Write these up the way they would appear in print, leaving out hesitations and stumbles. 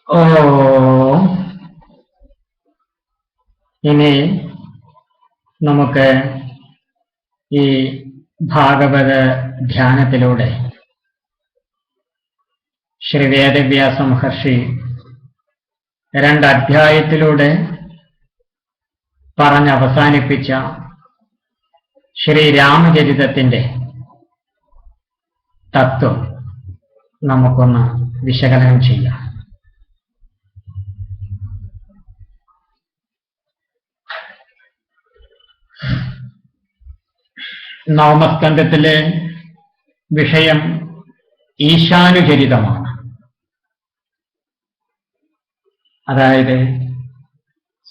ഓ ഇനി നമുക്ക് ഈ ഭാഗവത ധ്യാനത്തിലൂടെ ശ്രീ വേദവ്യാസ മഹർഷി 2 അധ്യായത്തിലൂടെ പറഞ്ഞവസാനിപ്പിച്ച ശ്രീരാമചരിതത്തിന്റെ തത്വം നമുക്കൊന്ന് വിശകലനം ചെയ്യാം. നവമസ്കന്ധത്തിലെ വിഷയം ഈശാനുചരിതമാണ്. അതായത്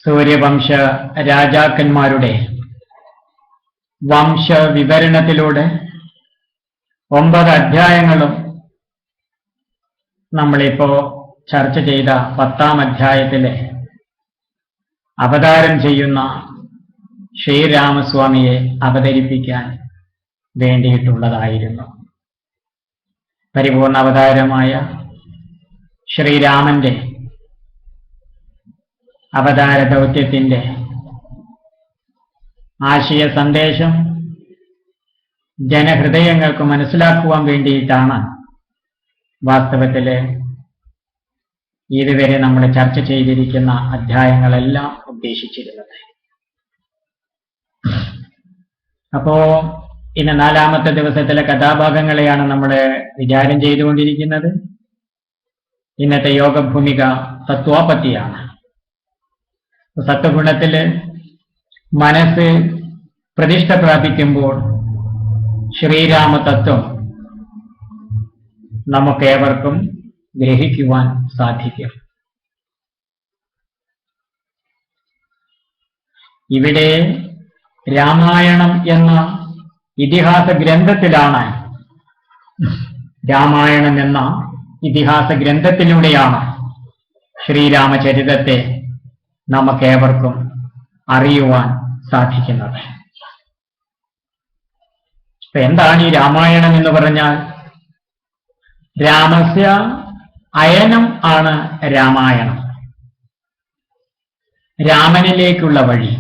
സൂര്യവംശ രാജാക്കന്മാരുടെ വംശവിവരണത്തിലൂടെ 9 അധ്യായങ്ങളും നമ്മളിപ്പോ ചർച്ച ചെയ്ത 10-ാം അധ്യായത്തിലെ അവതാരം ചെയ്യുന്ന ശ്രീരാമസ്വാമിയെ അവതരിപ്പിക്കാൻ വേണ്ടിയിട്ടുള്ളതായിരുന്നു. പരിപൂർണ അവതാരമായ ശ്രീരാമന്റെ അവതാര ദൗത്യത്തിന്റെ ആശയ സന്ദേശം ജനഹൃദയങ്ങൾക്ക് മനസ്സിലാക്കുവാൻ വേണ്ടിയിട്ടാണ് വാസ്തവത്തില് ഇതുവരെ നമ്മൾ ചർച്ച ചെയ്തിരിക്കുന്ന അധ്യായങ്ങളെല്ലാം ഉദ്ദേശിച്ചിരുന്നത്. അപ്പോ ഇന്ന് 4-ാമത്തെ ദിവസത്തിലെ കഥാഭാഗങ്ങളെയാണ് നമ്മൾ വിചാരം ചെയ്തുകൊണ്ടിരിക്കുന്നത്. ഇന്നത്തെ യോഗഭൂമിക സത്വാപത്തിയാണ്. സത്വഗുണത്തില് മനസ്സ് പ്രതിഷ്ഠ പ്രാപിക്കുമ്പോൾ ശ്രീരാമ തത്വം നമുക്കേവർക്കും ഗ്രഹിക്കുവാൻ സാധിക്കും. ഇവിടെ രാമായണം എന്ന ഇതിഹാസ ഗ്രന്ഥത്തിലാണ്, രാമായണം എന്ന ഇതിഹാസ ഗ്രന്ഥത്തിലൂടെയാണ് ശ്രീരാമചരിതത്തെ നമുക്കേവർക്കും അറിയുവാൻ സാധിക്കുന്നത്. എന്താണ് ഈ രാമായണം എന്ന് പറഞ്ഞാൽ? രാമസ്യ അയനം ആണ് രാമായണം. രാമനിലേക്കുള്ള വഴി.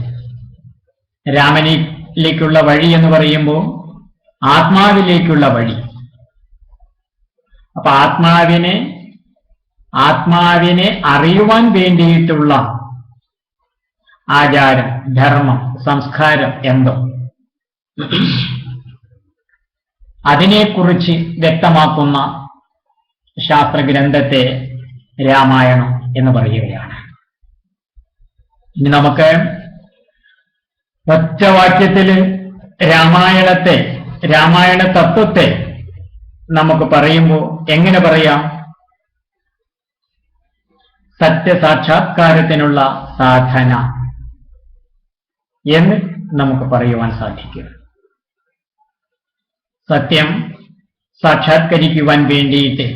രാമനിലേക്കുള്ള വഴി എന്ന് പറയുമ്പോൾ ആത്മാവിലേക്കുള്ള വഴി. അപ്പൊ ആത്മാവിനെ അറിയുവാൻ വേണ്ടിയിട്ടുള്ള ആചാരം, ധർമ്മം, സംസ്കാരം എന്തോ അതിനെക്കുറിച്ച് വ്യക്തമാക്കുന്ന ശാസ്ത്രഗ്രന്ഥത്തെ രാമായണം എന്ന് പറയുകയാണ്. ഇനി നമുക്ക് ഒറ്റവാക്യത്തില് രാമായണ തത്വത്തെ നമുക്ക് പറയുമ്പോൾ എങ്ങനെ പറയാം? സത്യസാക്ഷാത്കാരത്തിനുള്ള സാധന എന്ന് നമുക്ക് പറയുവാൻ സാധിക്കും. സത്യം സാക്ഷാത്കരിക്കുവാൻ വേണ്ടിയിട്ട്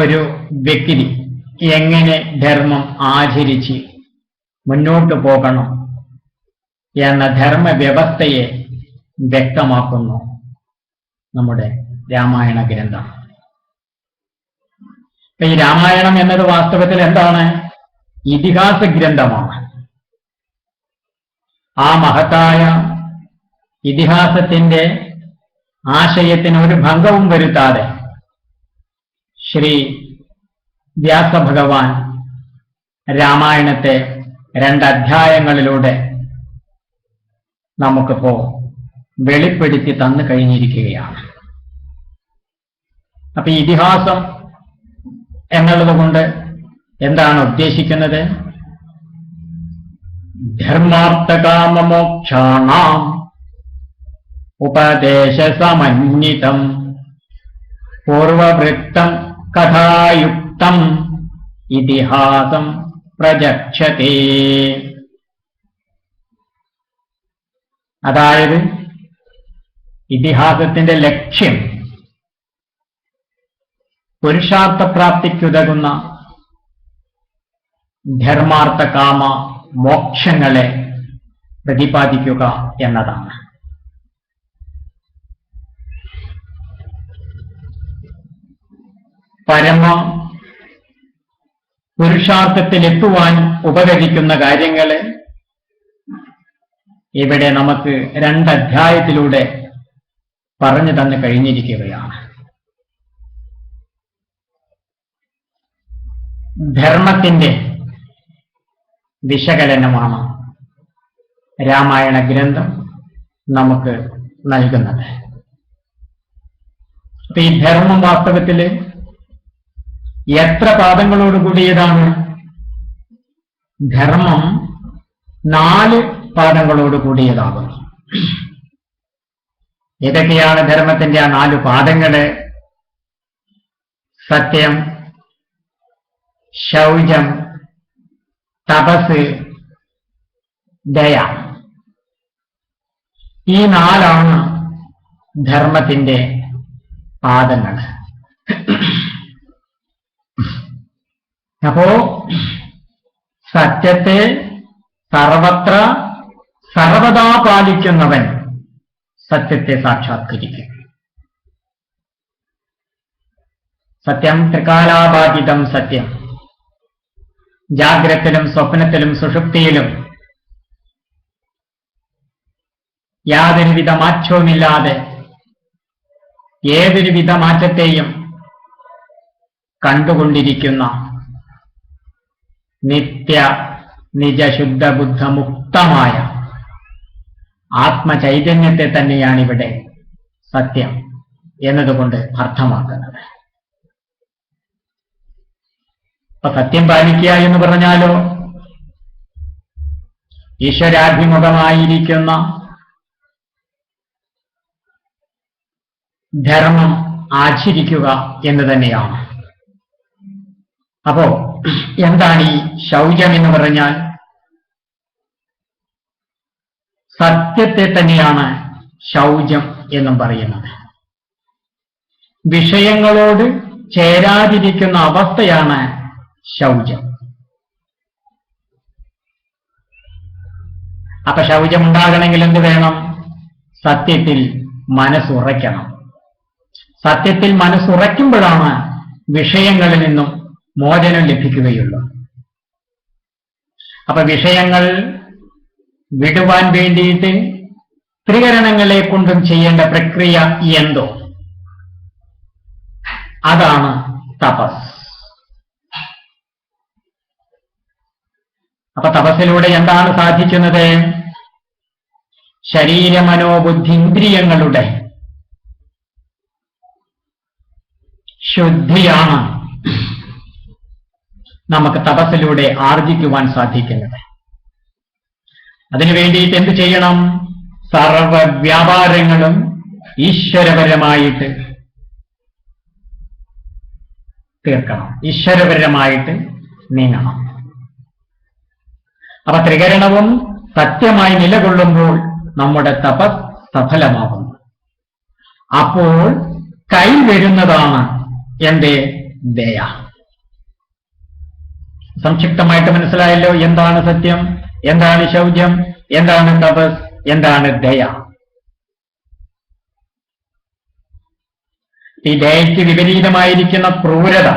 ഒരു വ്യക്തി എങ്ങനെ ധർമ്മം ആചരിച്ച് മുന്നോട്ട് പോകണം എന്ന ധർമ്മ വ്യവസ്ഥയെ വ്യക്തമാക്കുന്നു നമ്മുടെ രാമായണ ഗ്രന്ഥം. ഈ രാമായണം എന്നത് വാസ്തവത്തിൽ എന്താണ്? ഇതിഹാസ ഗ്രന്ഥമാണ്. ആ മഹത്തായ ഇതിഹാസത്തിന്റെ ആശയത്തിന് ഒരു ഭംഗവും വരുത്താതെ ശ്രീ വ്യാസഭഗവാൻ രാമായണത്തെ 2 അധ്യായങ്ങളിലൂടെ നമുക്കിപ്പോ വെളിപ്പെടുത്തി തന്നു കഴിഞ്ഞിരിക്കുകയാണ്. അപ്പൊ ഇതിഹാസം എന്നുള്ളത് കൊണ്ട് എന്താണ് ഉദ്ദേശിക്കുന്നത്? ധർമാർത്ഥകാമമോക്ഷാണാം ഉപദേശസമന്വിതം പൂർവവൃത്തം കഥായുക്തം ഇതിഹാസം പ്രചക്ഷതേ. അതായത് ഇതിഹാസത്തിന്റെ ലക്ഷ്യം പുരുഷാർത്ഥപ്രാപ്തിക്കുതകുന്ന ധർമാർത്ഥ കാമ മോക്ഷങ്ങളെ പ്രതിപാദിക്കുക എന്നതാണ്. പരമ പുരുഷാർത്ഥത്തിലെത്തുവാൻ ഉപകരിക്കുന്ന കാര്യങ്ങള് ഇവിടെ നമുക്ക് 2 അധ്യായത്തിലൂടെ പറഞ്ഞു തന്നു കഴിഞ്ഞിരിക്കുകയാണ്. ധർമ്മത്തിന്റെ വിശകലനമാണ് രാമായണ ഗ്രന്ഥം നമുക്ക് നൽകുന്നത്. ഈ ധർമ്മം വാസ്തവത്തില് എത്ര പാദങ്ങളോട് കൂടിയതാണ്? ധർമ്മം 4 പാദങ്ങളോട് കൂടിയതാകുന്നു. ഏതൊക്കെയാണ് ധർമ്മത്തിന്റെ ആ 4 പാദങ്ങള്? സത്യം, ശൗചം, തപസ്, ദയ. ഈ 4 ധർമ്മത്തിന്റെ പാദങ്ങൾ. അപ്പോ സത്യത്തെ സർവത്ര സർവദാ പാലിക്കുന്നവൻ സത്യത്തെ സാക്ഷാത്കരിക്കും. സത്യം ത്രികാലാബാധിതം സത്യം. ജാഗ്രത്തിലും സ്വപ്നത്തിലും സുഷുപ്തിയിലും യാതൊരുവിധ മാറ്റവുമില്ലാതെ ഏതൊരുവിധ മാറ്റത്തെയും കണ്ടുകൊണ്ടിരിക്കുന്ന നിത്യ നിജശുദ്ധ ബുദ്ധമുക്തമായ ആത്മചൈതന്യത്തെ തന്നെയാണിവിടെ സത്യം എന്നതുകൊണ്ട് അർത്ഥമാക്കുന്നത്. അപ്പൊ സത്യം പാലിക്കുക എന്ന് പറഞ്ഞാലോ ഈശ്വരാഭിമുഖമായിരിക്കുന്ന ധർമ്മം ആചരിക്കുക എന്ന് തന്നെയാണ്. അപ്പോ എന്താണ് ഈ ശൗചം എന്ന് പറഞ്ഞാൽ? സത്യത്തെ തന്നെയാണ് ശൗചം എന്നും പറയുന്നത്. വിഷയങ്ങളോട് ചേരാതിരിക്കുന്ന അവസ്ഥയാണ് ശൗചം. അപ്പൊ ശൗചമുണ്ടാകണമെങ്കിൽ എന്ത് വേണം? സത്യത്തിൽ മനസ്സുറയ്ക്കണം. സത്യത്തിൽ മനസ്സുറയ്ക്കുമ്പോഴാണ് വിഷയങ്ങളിൽ നിന്നും മോചനം ലഭിക്കുകയുള്ളൂ. അപ്പൊ വിഷയങ്ങൾ വിടുവാൻ വേണ്ടിയിട്ട് ത്രികരണങ്ങളെ കൊണ്ടും ചെയ്യേണ്ട പ്രക്രിയ എന്തോ അതാണ് തപസ്. അപ്പൊ തപസ്സിലൂടെ എന്താണ് സാധിക്കുന്നത്? ശരീര മനോബുദ്ധിന്ദ്രിയങ്ങളുടെ ശുദ്ധിയാണ് നമുക്ക് തപസ്സിലൂടെ ആർജിക്കുവാൻ സാധിക്കുന്നത്. അതിനു വേണ്ടിയിട്ട് എന്ത് ചെയ്യണം? സർവ വ്യാപാരങ്ങളും ഈശ്വരപരമായിട്ട് തീർക്കണം, ഈശ്വരപരമായിട്ട് നീങ്ങണം. അപ്പൊ ത്രികരണവും സത്യമായി നിലകൊള്ളുമ്പോൾ നമ്മുടെ തപസ് സഫലമാകുന്നു. അപ്പോൾ കൈവരുന്നതാണ് എന്റെ ദയ. സംക്ഷിപ്തമായിട്ട് മനസ്സിലായല്ലോ എന്താണ് സത്യം, എന്താണ് ശൗചം, എന്താണ് തപസ്, എന്താണ് ദയ. ഈ ദയയ്ക്ക് വിപരീതമായിരിക്കുന്ന ക്രൂരത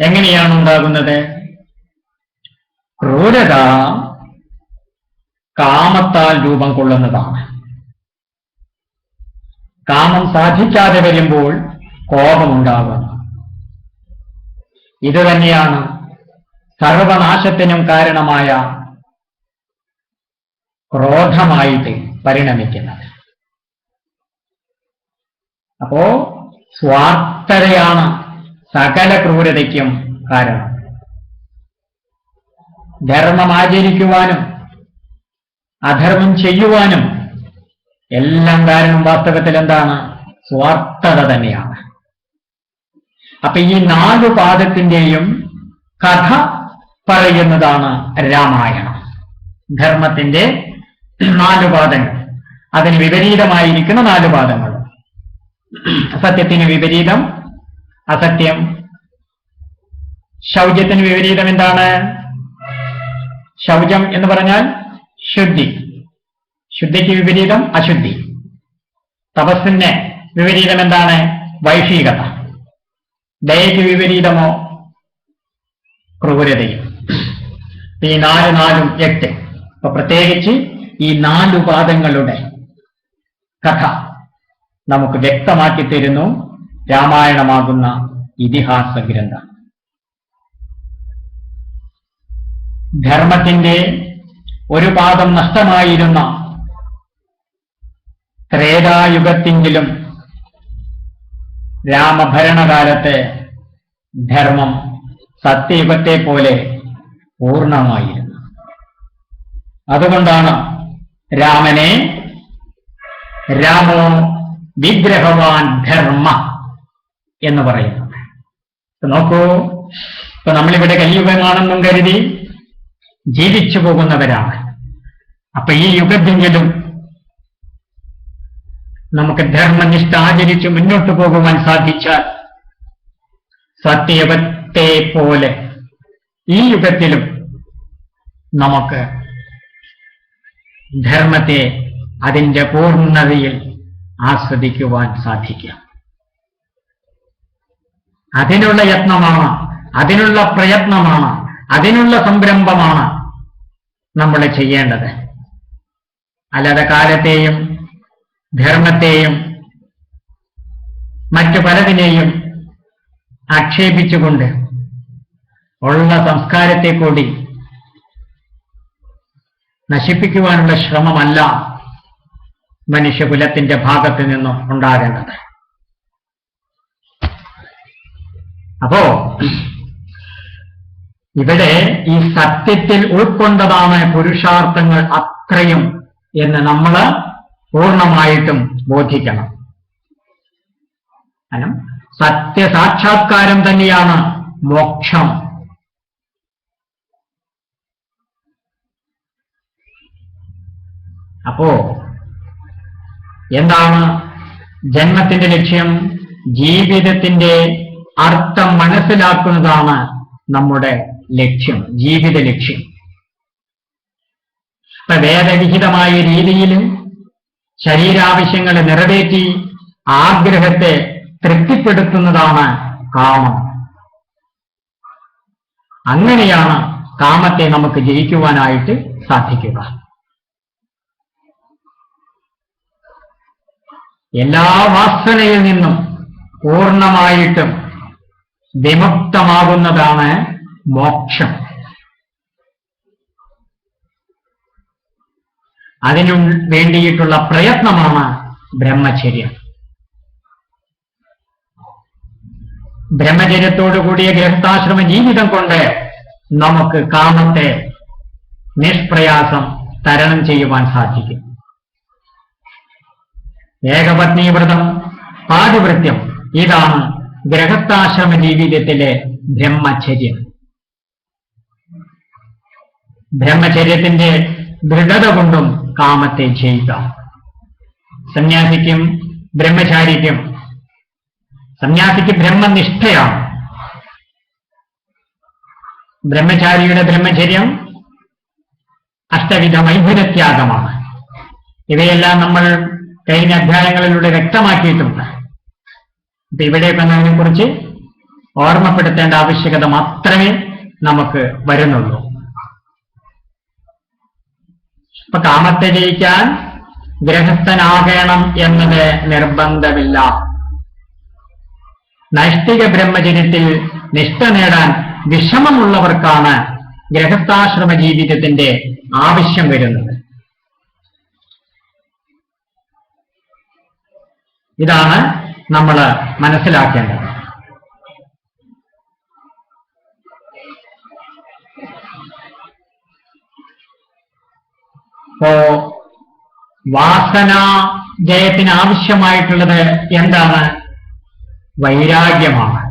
എങ്ങനെയാണ് ഉണ്ടാകുന്നത്? ക്രൂരത കാമത്താൽ രൂപം കൊള്ളുന്നതാണ്. കാമം സാധിക്കാതെ വരുമ്പോൾ കോപമുണ്ടാകുന്നു. ഇത് തന്നെയാണ് സർവനാശത്തിനും കാരണമായ ക്രോധമായിട്ട് പരിണമിക്കുന്നത്. അപ്പോ സ്വാർത്ഥതയാണ് സകല ക്രൂരതയ്ക്കും കാരണം. ധർമ്മം ആചരിക്കുവാനും അധർമ്മം ചെയ്യുവാനും എല്ലാം കാരണം വാസ്തവത്തിൽ എന്താണ്? സ്വാർത്ഥത തന്നെയാണ്. അപ്പൊ ഈ 4 പാദത്തിന്റെയും കഥ പറയുന്നതാണ് രാമായണം. ധർമ്മത്തിന്റെ 4 പാദങ്ങൾ, അതിന് വിപരീതമായിരിക്കുന്ന 4 പാദങ്ങൾ. സത്യത്തിന് വിപരീതം അസത്യം. ശൗചത്തിന് വിപരീതം എന്താണ്? ശൗചം എന്ന് പറഞ്ഞാൽ ശുദ്ധി, ശുദ്ധിക്ക് വിപരീതം അശുദ്ധി. തപസ്സിന് വിപരീതം എന്താണ്? വൈഷീകത. ദയയ്ക്ക് വിപരീതമോ ക്രൂരതയും. ഈ 4, 4, 8. അപ്പൊ പ്രത്യേകിച്ച് ഈ 4 പാദങ്ങളുടെ കഥ നമുക്ക് വ്യക്തമാക്കി തരുന്നു രാമായണമാകുന്ന ഇതിഹാസ ഗ്രന്ഥം. ധർമ്മത്തിന്റെ ഒരു പാദം നഷ്ടമായിരുന്ന ത്രേതായുഗത്തെങ്കിലും രാമഭരണകാലത്ത് ധർമ്മം സത്യയുഗത്തെ പോലെ പൂർണ്ണമായിരുന്നു. അതുകൊണ്ടാണ് രാമനെ രാമോ വിഗ്രഹവാൻ ധർമ്മ എന്ന് പറയുന്നത്. നോക്കൂ, ഇപ്പൊ നമ്മളിവിടെ കലിയുഗമാണെന്നും കരുതി ജീവിച്ചു പോകുന്നവരാണ്. അപ്പൊ ഈ യുഗത്തെങ്കിലും നമുക്ക് ധർമ്മനിഷ്ഠ ആചരിച്ച് മുന്നോട്ട് പോകുവാൻ സാധിച്ചാൽ സത്യയുഗത്തെ പോലെ ഈ യുഗത്തിലും നമുക്ക് ധർമ്മത്തെ അതിന്റെ പൂർണ്ണതയിൽ ആസ്വദിക്കുവാൻ സാധിക്കും. അതിനുള്ള യത്നമാണ്, അതിനുള്ള പ്രയത്നമാണ്, അതിനുള്ള സംരംഭമാണ് നമ്മൾ ചെയ്യേണ്ടത്. അല്ലാതെ കാലത്തെയും ധർമ്മത്തെയും മറ്റു പലതിനെയും ആക്ഷേപിച്ചുകൊണ്ട് ഉള്ള സംസ്കാരത്തെ കൂടി നശിപ്പിക്കുവാനുള്ള ശ്രമമല്ല മനുഷ്യകുലത്തിന്റെ ഭാഗത്ത് നിന്നും ഉണ്ടാകേണ്ടത്. അപ്പോ ഇവിടെ ഈ സത്യത്തിൽ ഉൾക്കൊണ്ടതാണ് പുരുഷാർത്ഥങ്ങൾ അത്രയും എന്ന് നമ്മൾ പൂർണ്ണമായിട്ടും ബോധിക്കണം. കാരണം സത്യസാക്ഷാത്കാരം തന്നെയാണ് മോക്ഷം. അപ്പോ എന്താണ് ജന്മത്തിന്റെ ലക്ഷ്യം? ജീവിതത്തിന്റെ അർത്ഥം മനസ്സിലാക്കുന്നതാണ് നമ്മുടെ ലക്ഷ്യം, ജീവിത ലക്ഷ്യം. വേദവിഹിതമായ രീതിയിൽ ശരീരാവശ്യങ്ങളെ നിറവേറ്റി ആഗ്രഹത്തെ തൃപ്തിപ്പെടുത്തുന്നതാണ് കാമം. അങ്ങനെയാണ് കാമത്തെ നമുക്ക് ജയിക്കുവാനായിട്ട് സാധിക്കുക. എല്ലാ വാസനയിൽ നിന്നും പൂർണ്ണമായിട്ടും വിമുക്തമാകുന്നതാണ് മോക്ഷം. അതിനു വേണ്ടിയിട്ടുള്ള പ്രയത്നമാണ് ബ്രഹ്മചര്യം. ബ്രഹ്മചര്യത്തോടുകൂടിയ ഗൃഹസ്ഥാശ്രമ ജീവിതം കൊണ്ട് നമുക്ക് കാമത്തെ നിഷ്പ്രയാസം തരണം ചെയ്യുവാൻ സാധിക്കും. ഏകപത്നി വ്രതം, പാതിവൃത്യം, ഇതാണ് ഗൃഹസ്ഥാശ്രമ ജീവിതത്തിലെ ബ്രഹ്മചര്യം. ബ്രഹ്മചര്യത്തിന്റെ ദൃഢത കൊണ്ടും കാമത്തെ ജയിക്കാം. സന്യാസിക്കും ബ്രഹ്മചാരിക്കും, സന്യാസിക്ക് ബ്രഹ്മനിഷ്ഠയാണ്. ബ്രഹ്മചാരിയുടെ ബ്രഹ്മചര്യം അഷ്ടവിധ മൈഥുനത്യാഗമാണ്. ഇവയെല്ലാം നമ്മൾ കഴിഞ്ഞ അധ്യായങ്ങളിലൂടെ വ്യക്തമാക്കിയിട്ടുണ്ട്. ഇപ്പൊ ഇവിടെയൊക്കെ അതിനെക്കുറിച്ച് ഓർമ്മപ്പെടുത്തേണ്ട ആവശ്യകത മാത്രമേ നമുക്ക് വരുന്നുള്ളൂ. ഇപ്പൊ കാമത്തെ ജയിക്കാൻ ഗൃഹസ്ഥനാകണം എന്നത് നിർബന്ധമില്ല. നൈഷ്ഠിക ബ്രഹ്മചര്യത്തിൽ നിഷ്ഠ നേടാൻ വിഷമമുള്ളവർക്കാണ് ഗൃഹസ്ഥാശ്രമ ജീവിതത്തിന്റെ ആവശ്യം വരുന്നത്. ഇതാണ് നമ്മൾ മനസ്സിലാക്കേണ്ടത്. അപ്പോ വാസനാ ജയത്തിന് ആവശ്യമായിട്ടുള്ളത് എന്താണ്? വൈരാഗ്യമാണ്.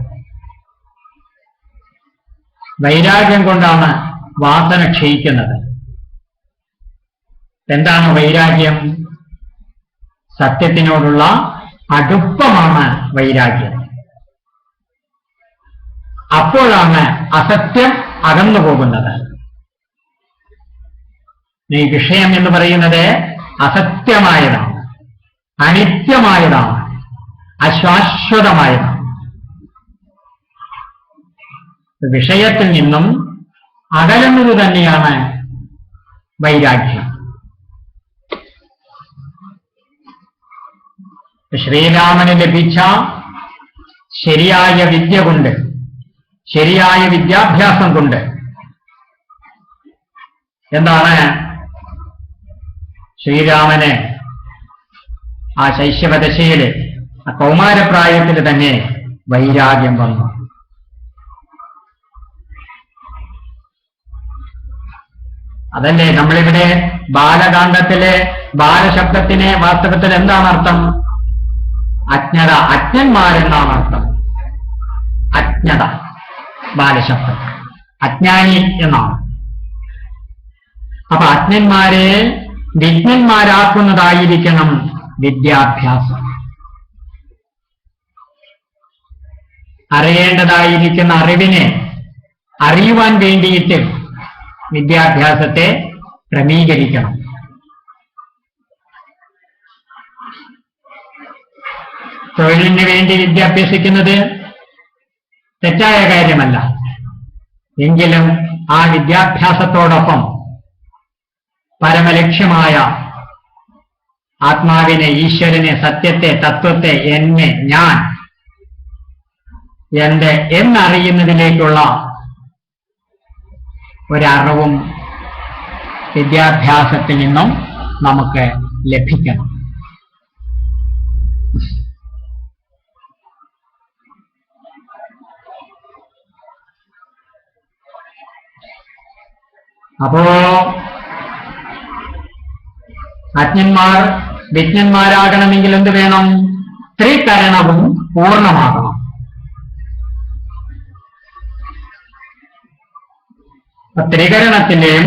വൈരാഗ്യം കൊണ്ടാണ് വാസന ക്ഷയിക്കുന്നത്. എന്താണ് വൈരാഗ്യം? സത്യത്തിനോടുള്ള അടുപ്പമാണ് വൈരാഗ്യം. അപ്പോഴാണ് അസത്യം അകന്നു പോകുന്നത്. ഈ വിഷയം എന്ന് പറയുന്നത് അസത്യമായതാണ്, അനിത്യമായതാണ്, അശാശ്വതമായതാണ്. വിഷയത്തിൽ നിന്നും അകലുന്നത് തന്നെയാണ് വൈരാഗ്യം. ശ്രീരാമന് ലഭിച്ച ശരിയായ വിദ്യ കൊണ്ട്, ശരിയായ വിദ്യാഭ്യാസം കൊണ്ട് എന്താണ് ശ്രീരാമന് ആ ശൈശവദശയില്, ആ കൗമാരപ്രായത്തിൽ തന്നെ വൈരാഗ്യം വന്നു. അതല്ലേ നമ്മളിവിടെ ബാലകാണ്ഡത്തിലെ ബാലശബ്ദത്തിന് വാസ്തവത്തിൽ എന്താണ് അർത്ഥം? അജ്ഞത, അജ്ഞന്മാരെന്നാണ് അർത്ഥം. അജ്ഞത ബാലശബ്ദം, അജ്ഞാനി എന്നാണ്. അപ്പൊ അജ്ഞന്മാരെ വിജ്ഞന്മാരാക്കുന്നതായിരിക്കണം വിദ്യാഭ്യാസം. അറിയേണ്ടതായിരിക്കുന്ന അറിവിനെ അറിയുവാൻ വേണ്ടിയിട്ട് വിദ്യാഭ്യാസത്തെ ക്രമീകരിക്കണം. തൊഴിലിന് വേണ്ടി വിദ്യ അഭ്യസിക്കുന്നത് തെറ്റായ കാര്യമല്ല. എങ്കിലും ആ വിദ്യാഭ്യാസത്തോടൊപ്പം പരമലക്ഷ്യമായ ആത്മാവിനെ, ഈശ്വരനെ, സത്യത്തെ, തത്വത്തെ, എന്നെ, ഞാൻ, എന്റെ എന്നറിയുന്നതിലേക്കുള്ള ഒരറിവും വിദ്യാഭ്യാസത്തിൽ നിന്നും നമുക്ക് ലഭിക്കണം. അപ്പോ അജ്ഞന്മാർ വിജ്ഞന്മാരാകണമെങ്കിൽ എന്ത് വേണം? ത്രികരണവും പൂർണ്ണമാകണം. ത്രികരണത്തിലെയും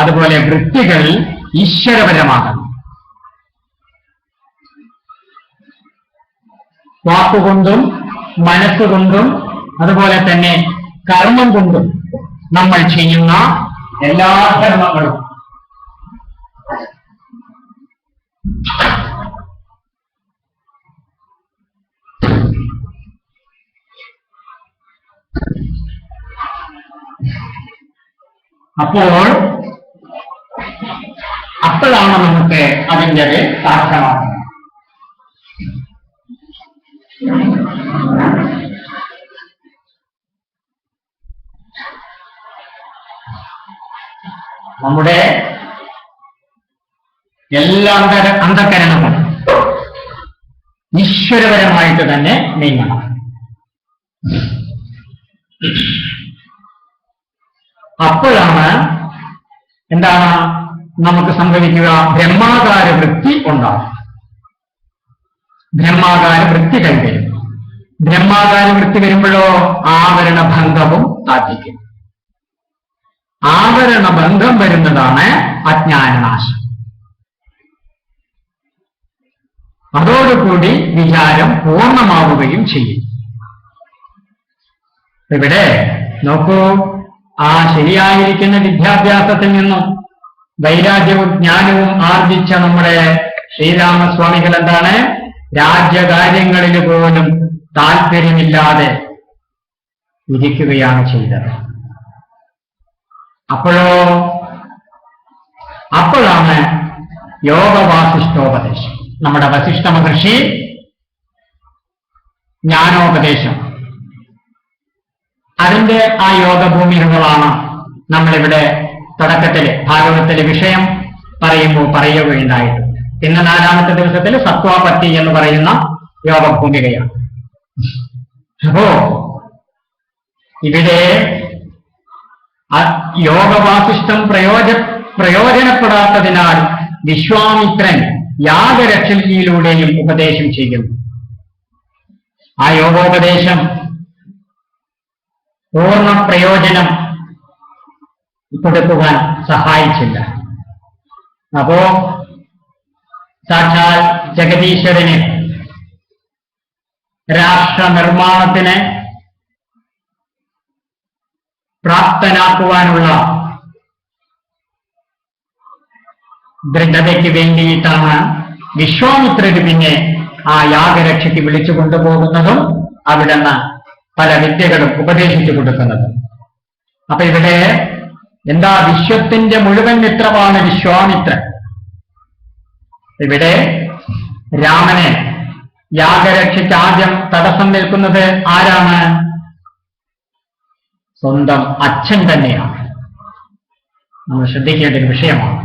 അതുപോലെ വൃത്തികൾ ഈശ്വരപരമാകണം. വാക്കുകൊണ്ടും മനസ്സുകൊണ്ടും അതുപോലെ തന്നെ കർമ്മം കൊണ്ടും നമ്മൾ ചെയ്യുന്ന എല്ലാ ധർമ്മങ്ങളും അപ്പോഴാണ് നമുക്ക് അതിൻ്റെ സാധ്യമാകുന്നത്. നമ്മുടെ എല്ലാ അന്ധകരണവും ഈശ്വരപരമായിട്ട് തന്നെ നീങ്ങണം. അപ്പോഴാണ് എന്താണ് നമുക്ക് സംഭവിക്കുക? ബ്രഹ്മാകാര വൃത്തി ഉണ്ടാകും. ബ്രഹ്മാകാര വൃത്തി കൈവരും. ബ്രഹ്മാകാര വൃത്തി വരുമ്പോഴോ ആവരണഭംഗവും സാധിക്കും. ആവരണഭംഗം വരുന്നതാണ് അജ്ഞാനനാശം. അതോടുകൂടി വിചാരം പൂർണ്ണമാവുകയും ചെയ്യും. ഇവിടെ നോക്കൂ, ആ ശരിയായിരിക്കുന്ന വിദ്യാഭ്യാസത്തിൽ നിന്നും വൈരാഗ്യവും ജ്ഞാനവും ആർജിച്ച നമ്മുടെ ശ്രീരാമസ്വാമികൾ എന്താണ്? രാജ്യകാര്യങ്ങളിൽ പോലും താല്പര്യമില്ലാതെ ഇരിക്കുകയാണ് ചെയ്തത്. അപ്പോഴാണ് യോഗവാസിഷ്ഠോപദേശം, നമ്മുടെ വസിഷ്ഠ മഹർഷി ജ്ഞാനോപദേശം, അതിന്റെ ആ യോഗഭൂമികളാണ് നമ്മളിവിടെ തുടക്കത്തില് ഭാഗവതത്തിലെ വിഷയം പറയുകയുണ്ടായിട്ട്. പിന്നെ 4-ാമത്തെ ദിവസത്തിൽ സത്വാപത്തി എന്ന് പറയുന്ന യോഗഭൂമികയാണ്. അപ്പോ ഇവിടെ യോഗവാസിഷ്ഠം പ്രയോജനപ്പെടാത്തതിനാൽ വിശ്വാമിത്രൻ യാഗരക്ഷയിലൂടെയും ഉപദേശം ചെയ്യുന്നു. ആ യോഗോപദേശം പൂർണ്ണ പ്രയോജനം കൊടുക്കുവാൻ സഹായിച്ചില്ല. അപ്പോ സാക്ഷാൽ ജഗദീശ്വരന് രാഷ്ട്ര നിർമ്മാണത്തിന് പ്രാപ്തനാക്കുവാനുള്ള ദൃഢതയ്ക്ക് വേണ്ടിയിട്ടാണ് വിശ്വാമിത്രര് പിന്നെ ആ യാഗരക്ഷയ്ക്ക് വിളിച്ചു കൊണ്ടുപോകുന്നതും അവിടുന്ന് പല വിദ്യകളും ഉപദേശിച്ചു കൊടുക്കുന്നത്. അപ്പൊ ഇവിടെ എന്താ, വിശ്വത്തിന്റെ മുഴുവൻ മിത്രമാണ് വിശ്വാമിത്രൻ. ഇവിടെ രാമനെ യാഗരക്ഷയ്ക്ക് ആദ്യം തടസ്സം നിൽക്കുന്നത് ആരാണ്? സ്വന്തം അച്ഛൻ തന്നെയാണ്. നമ്മൾ ശ്രദ്ധിക്കേണ്ട ഒരു വിഷയമാണ്.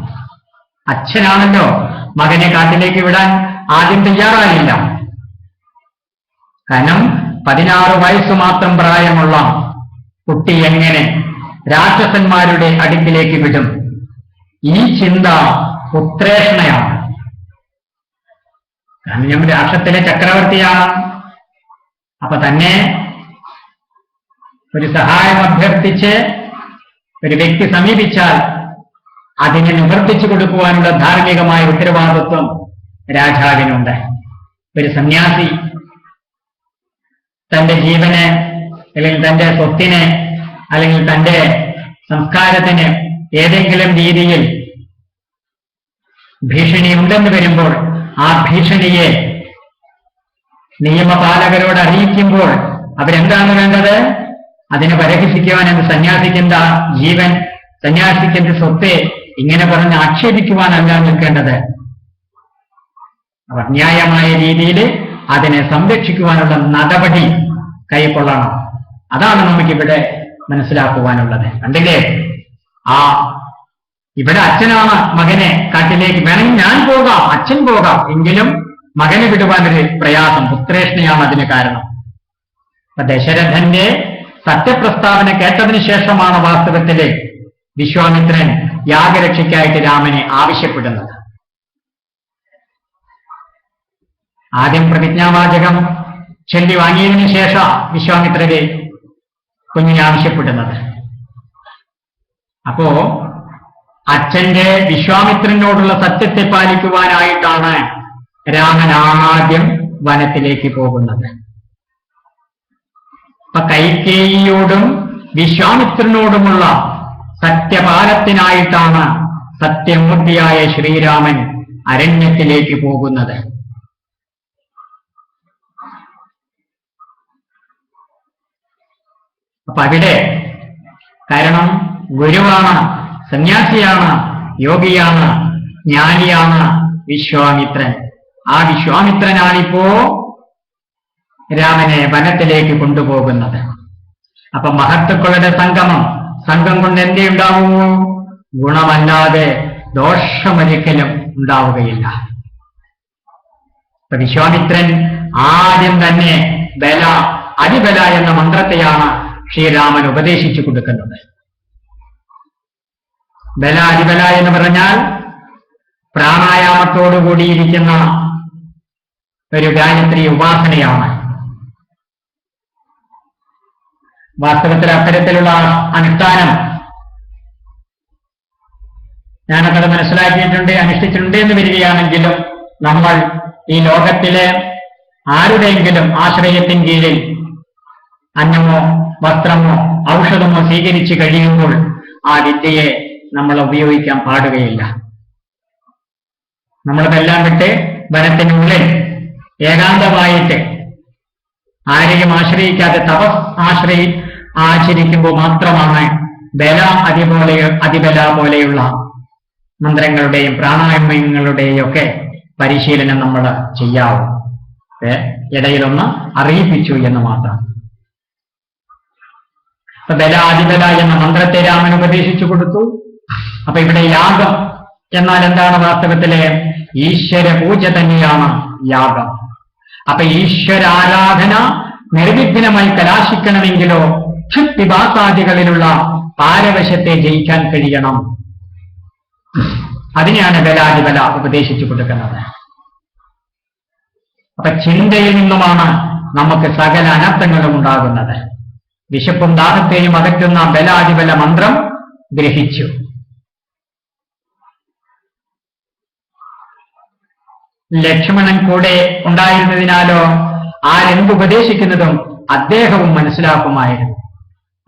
അച്ഛനാണല്ലോ മകനെ കാട്ടിലേക്ക് വിടാൻ ആദ്യം തയ്യാറായില്ല. കാരണം 16 വയസ്സ് മാത്രം പ്രായമുള്ള കുട്ടി എങ്ങനെ രാക്ഷസന്മാരുടെ അടുക്കിലേക്ക് വിടും? ഈ ചിന്ത പുത്രേഷണയാണ്. കാരണം രാഷ്ട്രത്തിലെ ചക്രവർത്തിയാണ്. അപ്പൊ തന്നെ ഒരു സഹായം അഭ്യർത്ഥിച്ച് ഒരു വ്യക്തി സമീപിച്ചാൽ അതിനെ നിവർത്തിച്ചു കൊടുക്കുവാനുള്ള ധാർമ്മികമായ ഉത്തരവാദിത്വം രാജാവിനുണ്ട്. ഒരു സന്യാസി തന്റെ ജീവന് അല്ലെങ്കിൽ തന്റെ സ്വത്തിനെ അല്ലെങ്കിൽ തന്റെ സംസ്കാരത്തിന് ഏതെങ്കിലും രീതിയിൽ ഭീഷണി ഉണ്ടെന്ന് വരുമ്പോൾ ആ ഭീഷണിയെ നിയമപാലകരോട് അറിയിക്കുമ്പോൾ അവരെന്താണ് വേണ്ടത്? അതിനെ പരിഹസിക്കുവാൻ എന്ന് സന്യാസിക്കുന്ന ജീവൻ, സന്യാസിക്കുന്ന സ്വത്തെ ഇങ്ങനെ പറഞ്ഞ് ആക്ഷേപിക്കുവാനല്ല നിൽക്കേണ്ടത്. അവർ ന്യായമായ രീതിയിൽ അതിനെ സംരക്ഷിക്കുവാനുള്ള നടപടി കൈക്കൊള്ളണം. അതാണ് നമുക്കിവിടെ മനസ്സിലാക്കുവാനുള്ളത്. കണ്ടില്ലേ, ഇവിടെ അച്ഛനാണ് മകനെ കാട്ടിലേക്ക്, വേണമെങ്കിൽ ഞാൻ പോകാം, അച്ഛൻ പോകാം, എങ്കിലും മകനെ വിടുവാനൊരു പ്രയാസം, പുത്രേഷ്ണയാണ് അതിന് കാരണം. അപ്പൊ ദശരഥന്റെ സത്യപ്രസ്താവന കേട്ടതിന് ശേഷമാണ് വാസ്തവത്തില് വിശ്വാമിത്രൻ യാഗരക്ഷയ്ക്കായിട്ട് രാമനെ ആവശ്യപ്പെടുന്നത്. ആദ്യം പ്രതിജ്ഞാവാചകം ചൊല്ലി വാങ്ങിയതിനു ശേഷം വിശ്വാമിത്രരെ കുഞ്ഞിനെ ആവശ്യപ്പെടുന്നത്. അപ്പോ അച്ഛന്റെ വിശ്വാമിത്രനോടുള്ള സത്യത്തെ പാലിക്കുവാനായിട്ടാണ് രാമൻ ആദ്യം വനത്തിലേക്ക് പോകുന്നത്. അപ്പൊ കൈകേയിയോടും വിശ്വാമിത്രനോടുമുള്ള സത്യപാലത്തിനായിട്ടാണ് സത്യമൂർത്തിയായ ശ്രീരാമൻ അരണ്യത്തിലേക്ക് പോകുന്നത്. അപ്പൊ അവിടെ കാരണം ഗുരുവാണ്, സന്യാസിയാണ്, യോഗിയാണ്, ജ്ഞാനിയാണ് വിശ്വാമിത്രൻ. ആ വിശ്വാമിത്രനാണിപ്പോ രാമനെ വനത്തിലേക്ക് കൊണ്ടുപോകുന്നത്. അപ്പൊ മഹത്തുക്കളുടെ സംഘം കൊണ്ട് എന്തേ ഉണ്ടാവുമോ? ഗുണമല്ലാതെ ദോഷമൊരിക്കലും ഉണ്ടാവുകയില്ല. അപ്പൊ വിശ്വാമിത്രൻ ആദ്യം തന്നെ ബല അതിബല എന്ന മന്ത്രത്തെയാണ് ശ്രീരാമൻ ഉപദേശിച്ചു കൊടുക്കുന്നത്. ബല അതിബല എന്ന് പറഞ്ഞാൽ പ്രാണായാമത്തോടുകൂടിയിരിക്കുന്ന ഒരു ഗായത്രി ഉപാസനയാണ്. വാസ്തവത്തിൽ അത്തരത്തിലുള്ള അനുഷ്ഠാനം ഞാനത് മനസ്സിലാക്കിയിട്ടുണ്ട്, അനുഷ്ഠിച്ചിട്ടുണ്ട് എന്ന് വരികയാണെങ്കിലും നമ്മൾ ഈ ലോകത്തിലെ ആരുടെയെങ്കിലും ആശ്രയത്തിൻ കീഴിൽ അന്നമോ വസ്ത്രമോ ഔഷധമോ സ്വീകരിച്ചു കഴിയുമ്പോൾ ആ വിദ്യയെ നമ്മൾ ഉപയോഗിക്കാൻ പാടുകയില്ല. നമ്മളതെല്ലാം വിട്ട് വനത്തിനുള്ളിൽ ഏകാന്തമായിട്ട് ആരെയും ആശ്രയിക്കാതെ തപസ് ആചരിക്കുമ്പോൾ മാത്രമാണ് ബല അതിബല പോലെയുള്ള മന്ത്രങ്ങളുടെയും പ്രാണായാമങ്ങളുടെയും ഒക്കെ പരിശീലനം നമ്മൾ ചെയ്യാവൂ. ഇടയിലൊന്ന് അറിയിപ്പിച്ചു എന്ന് മാത്രം. അപ്പൊ ബല അതിബല എന്ന മന്ത്രത്തെ രാമൻ ഉപദേശിച്ചു കൊടുത്തു. അപ്പൊ ഇവിടെ യാഗം എന്നാൽ എന്താണ്? വാസ്തവത്തിലെ ഈശ്വര പൂജ തന്നെയാണ് യാഗം. അപ്പൊ ഈശ്വരാരാധന നിർവിഘ്നമായി കലാശിക്കണമെങ്കിലോ ക്ഷുദ്വിഭാസാദികളിലുള്ള പാരവശത്തെ ജയിക്കാൻ കഴിയണം. അതിനെയാണ് ബലാതിബല ഉപദേശിച്ചു കൊടുക്കുന്നത്. അപ്പൊ ചിന്തയിൽ നിന്നുമാണ് നമുക്ക് സകല അനർത്ഥങ്ങളും ഉണ്ടാകുന്നത്. വിശപ്പും ദാഹത്തെയും അകറ്റുന്ന ബലാതിബല മന്ത്രം ഗ്രഹിച്ചു. ലക്ഷ്മണൻ കൂടെ ഉണ്ടായിരുന്നതിനാലോ ആരെന്തുപദേശിക്കുന്നതും അദ്ദേഹവും മനസ്സിലാക്കുമായിരുന്നു.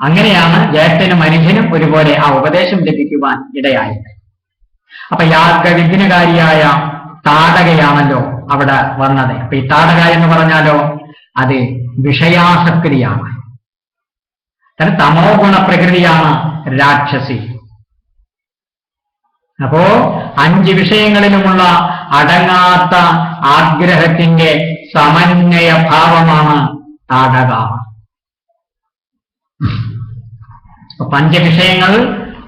അങ്ങനെയാണ് ജ്യേഷ്ഠനും അനുജനും ഒരുപോലെ ആ ഉപദേശം ലഭിക്കുവാൻ ഇടയായത്. അപ്പൊ യാഗവിഘ്നകാരിയായ താടകയാണല്ലോ അവിടെ വന്നത്. അപ്പൊ ഈ താടക എന്ന് പറഞ്ഞാലോ അത് വിഷയാസക്തിയാണ്. കാരണം തമോ ഗുണപ്രകൃതിയാണ് രാക്ഷസി. അപ്പോ 5 വിഷയങ്ങളിലുമുള്ള അടങ്ങാത്ത ആഗ്രഹത്തിന്റെ സമന്വയ ഭാവമാണ് താടക. പഞ്ചവിഷയങ്ങൾ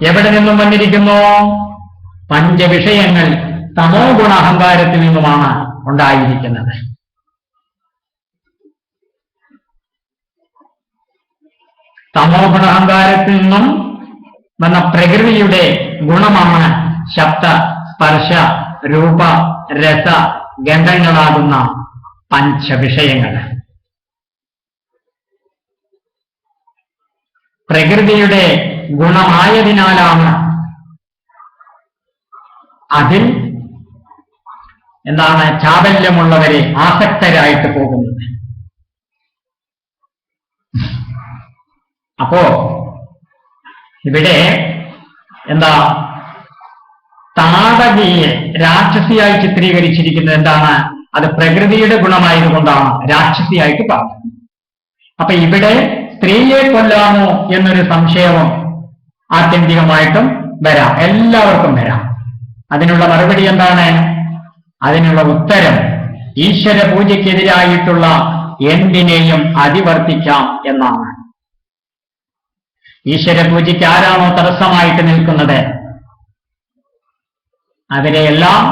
എവിടെ നിന്നും വന്നിരിക്കുന്നു? പഞ്ചവിഷയങ്ങൾ തമോ ഗുണ അഹങ്കാരത്തിൽ നിന്നുമാണ് ഉണ്ടായിരിക്കുന്നത്. തമോ ഗുണ അഹങ്കാരത്തിൽ നിന്നും വന്ന പ്രകൃതിയുടെ ഗുണമാണ് ശബ്ദ, സ്പർശ, രൂപ, രസ, ഗന്ധങ്ങളാകുന്ന പഞ്ചവിഷയങ്ങൾ. പ്രകൃതിയുടെ ഗുണമായതിനാലാണ് അതിൽ ചാബല്യമുള്ളവരെ ആസക്തരായിട്ട് പോകുന്നത്. അപ്പോ ഇവിടെ താടകയെ രാക്ഷസിയായി ചിത്രീകരിച്ചിരിക്കുന്നത് എന്താണ്? അത് പ്രകൃതിയുടെ ഗുണമായതുകൊണ്ടാണ് രാക്ഷസിയായിട്ട് പറഞ്ഞത്. അപ്പൊ ഇവിടെ സ്ത്രീയെ കൊല്ലാമോ എന്നൊരു സംശയവും ആത്യന്തികമായിട്ടും വരാം, എല്ലാവർക്കും വരാം. അതിനുള്ള മറുപടി എന്താണ്? അതിനുള്ള ഉത്തരം ഈശ്വര പൂജയ്ക്കെതിരായിട്ടുള്ള എന്തിനേയും അതിവർത്തിക്കാം എന്നാണ്. ഈശ്വര പൂജയ്ക്ക് ആരാണോ തടസ്സമായിട്ട് നിൽക്കുന്നത് അവരെയെല്ലാം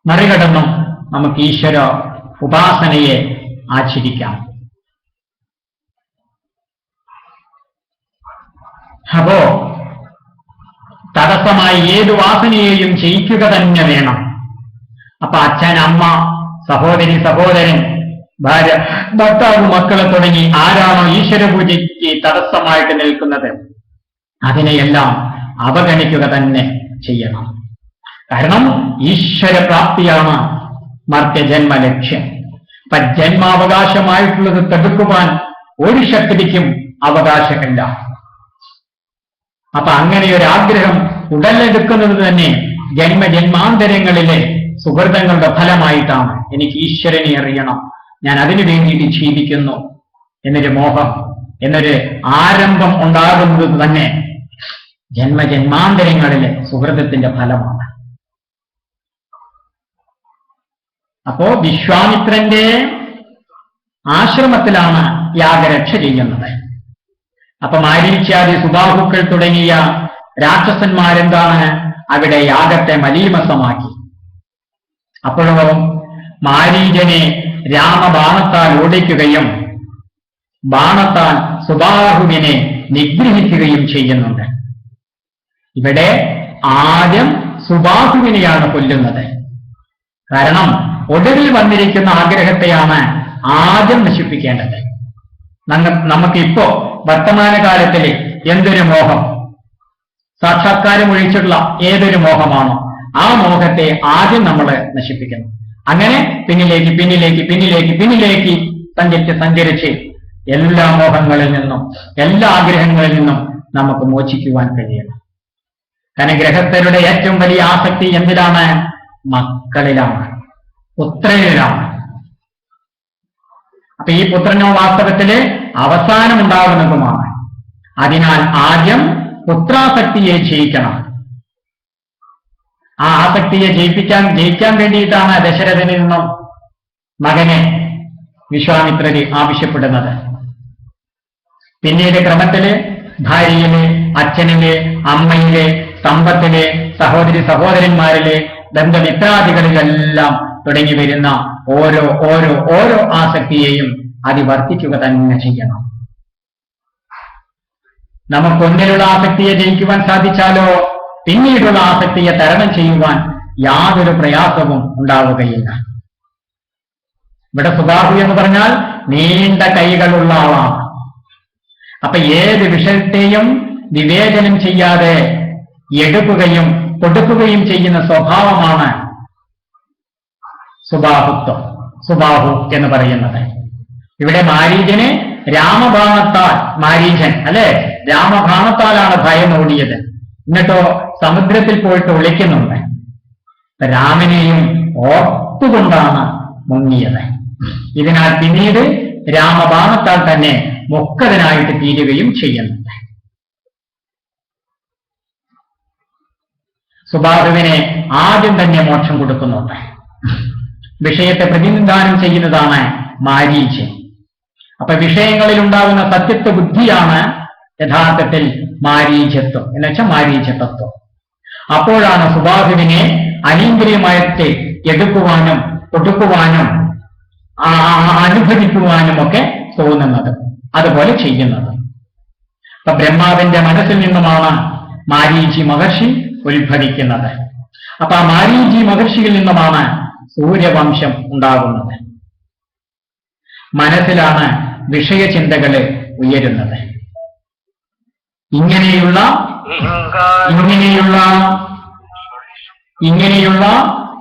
മറികടന്നും നമുക്ക് ഈശ്വര ഉപാസനയെ ആചരിക്കാം. അപ്പോ തടസ്സമായി ഏതു വാസനയെയും ജയിക്കുക തന്നെ വേണം. അപ്പൊ അച്ഛൻ, അമ്മ, സഹോദരി, സഹോദരൻ, ഭാര്യ, ഭർത്താവ്, മക്കളെ തുടങ്ങി ആരാണോ ഈശ്വര പൂജയ്ക്ക് തടസ്സമായിട്ട് നിൽക്കുന്നത് അതിനെയെല്ലാം അവഗണിക്കുക തന്നെ ചെയ്യണം. കാരണം ഈശ്വര പ്രാപ്തിയാണ് മർത്യജന്മ ലക്ഷ്യം. അപ്പൊ ജന്മാവകാശമായിട്ടുള്ളത് തടുക്കുവാൻ ഒരു ശക്തിക്കും അവകാശമില്ല. അപ്പൊ അങ്ങനെ ഒരു ആഗ്രഹം ഉടലെടുക്കുന്നത് തന്നെ ജന്മജന്മാന്തരങ്ങളിലെ സുഹൃതങ്ങളുടെ ഫലമായിട്ടാണ്. എനിക്ക് ഈശ്വരനെ അറിയണം, ഞാൻ അതിനു വേണ്ടിയിട്ട് ജീവിക്കുന്നു എന്നൊരു മോഹം, എന്നൊരു ആരംഭം ഉണ്ടാകുന്നത് തന്നെ ജന്മജന്മാന്തരങ്ങളിലെ സുഹൃതത്തിന്റെ ഫലമാണ്. അപ്പോ വിശ്വാമിത്രന്റെ ആശ്രമത്തിലാണ് യാഗരക്ഷ ചെയ്യുന്നത്. അപ്പൊ മാരീച്യാദി സുബാഹുക്കൾ തുടങ്ങിയ രാക്ഷസന്മാരെന്താണ് അവിടെ യാഗത്തെ മലീമസമാക്കി. അപ്പോഴോ മാരീചനെ രാമബാണത്താൽ ഓടിക്കുകയും ബാണത്താൽ സുബാഹുവിനെ നിഗ്രഹിക്കുകയും ചെയ്യുന്നുണ്ട്. ഇവിടെ ആദ്യം സുബാഹുവിനെയാണ് കൊല്ലുന്നത്. കാരണം ഒടുവിൽ വന്നിരിക്കുന്ന ആഗ്രഹത്തെയാണ് ആദ്യം നശിപ്പിക്കേണ്ടത്. നമുക്കിപ്പോ വർത്തമാനകാലത്തിലെ എന്തൊരു മോഹം, സാക്ഷാത്കാരം ഒഴിച്ചിട്ടുള്ള ഏതൊരു മോഹമാണോ ആ മോഹത്തെ ആദ്യം നമ്മൾ നശിപ്പിക്കണം. അങ്ങനെ പിന്നിലേക്ക് പിന്നിലേക്ക് പിന്നിലേക്ക് പിന്നിലേക്ക് സഞ്ചരിച്ച് എല്ലാ മോഹങ്ങളിൽ നിന്നും എല്ലാ ആഗ്രഹങ്ങളിൽ നിന്നും നമുക്ക് മോചിക്കുവാൻ കഴിയണം. കാരണം ഗൃഹസ്ഥരുടെ ഏറ്റവും വലിയ ആസക്തി എന്തിലാണ്? മക്കളിലാണ്, പുത്രനിലാണ്. അപ്പൊ ഈ പുത്രനോ വാസ്തവത്തില് അവസാനമുണ്ടാകുന്നതുമാണ്. അതിനാൽ ആദ്യം പുത്രാസക്തിയെ ജയിക്കണം. ആ ആസക്തിയെ ജയിക്കാൻ വേണ്ടിയിട്ടാണ് ദശരഥനിൽ നിന്നും മകനെ വിശ്വാമിത്രര് ആവശ്യപ്പെടുന്നത്. പിന്നീട് ക്രമത്തില് ഭാര്യയില്, അച്ഛനില്, അമ്മയില്, സമ്പത്തില്, സഹോദരി സഹോദരന്മാരില്, ബന്ധമിത്രാദികളിലെല്ലാം തുടങ്ങി വരുന്ന ഓരോ ഓരോ ഓരോ ആസക്തിയെയും അതിവർത്തിക്കുക തന്നെ ചെയ്യണം. നമുക്കൊന്നിലുള്ള ആസക്തിയെ ജയിക്കുവാൻ സാധിച്ചാലോ പിന്നീടുള്ള ആസക്തിയെ തരണം ചെയ്യുവാൻ യാതൊരു പ്രയാസവും ഉണ്ടാവുകയില്ല. ഇവിടെ സുബാഹു എന്ന് പറഞ്ഞാൽ നീണ്ട കൈകളുള്ള ആളാണ്. അപ്പൊ ഏത് വിഷയത്തെയും വിവേചനം ചെയ്യാതെ എടുക്കുകയും കൊടുക്കുകയും ചെയ്യുന്ന സ്വഭാവമാണ് സുബാഹുത്വം, സുബാഹു എന്ന് പറയുന്നത്. ഇവിടെ മാരീചന് രാമബാണത്താൽ, മാരീചൻ അല്ലെ, രാമബാണത്താലാണ് ഭയന്നോടിയത്. എന്നിട്ടോ സമുദ്രത്തിൽ പോയിട്ട് ഒളിക്കുന്നുണ്ട്. രാമനെയും ഓർത്തുകൊണ്ടാണ് മുങ്ങിയത്. ഇതിനാൽ പിന്നീട് രാമബാണത്താൽ തന്നെ മുക്തനായിട്ട് തീരുകയും ചെയ്യുന്നുണ്ട്. സുബാഹുവിനെ ആദ്യം തന്നെ മോക്ഷം കൊടുക്കുന്നുണ്ട്. വിഷയത്തെ പ്രതിനിധാനം ചെയ്യുന്നതാണ് മാരീചൻ. അപ്പൊ വിഷയങ്ങളിൽ ഉണ്ടാകുന്ന സത്യത്വ ബുദ്ധിയാണ് യഥാർത്ഥത്തിൽ മാരീചത്വം എന്ന് വെച്ചാൽ മാരീചതത്വം. അപ്പോഴാണ് സുബാഹുവിനെ അനീന്ദ്രിയമായിട്ട് എടുക്കുവാനും കൊടുക്കുവാനും അനുഭവിക്കുവാനും ഒക്കെ തോന്നുന്നത്, അതുപോലെ ചെയ്യുന്നത്. അപ്പൊ ബ്രഹ്മാവിന്റെ മനസ്സിൽ നിന്നുമാണ് മാരീചി മഹർഷി ഉത്ഭവിക്കുന്നത്. അപ്പൊ ആ മാരീചി മഹർഷിയിൽ നിന്നുമാണ് സൂര്യവംശം ഉണ്ടാകുന്നത്. മനസ്സിലാണ് വിഷയചിന്തകള് ഉയരുന്നത്. ഇങ്ങനെയുള്ള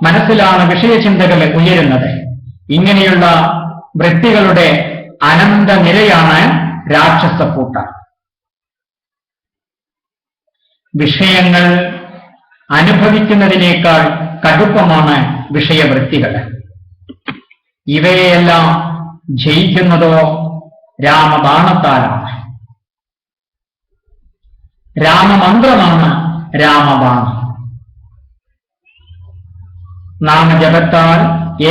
മനസ്സിലാണ് വിഷയചിന്തകൾ ഉയരുന്നത്. ഇങ്ങനെയുള്ള വൃത്തികളുടെ അനന്ത നിരയാണ് രാക്ഷസക്കൂട്ട. വിഷയങ്ങൾ അനുഭവിക്കുന്നതിനേക്കാൾ കടുപ്പമാണ് വിഷയവൃത്തികൾ. ഇവയെല്ലാം ജയിക്കുന്നതോ രാമബാണത്താലാണ്. രാമമന്ത്രമാണ് രാമബാണം. നാമജപത്താൽ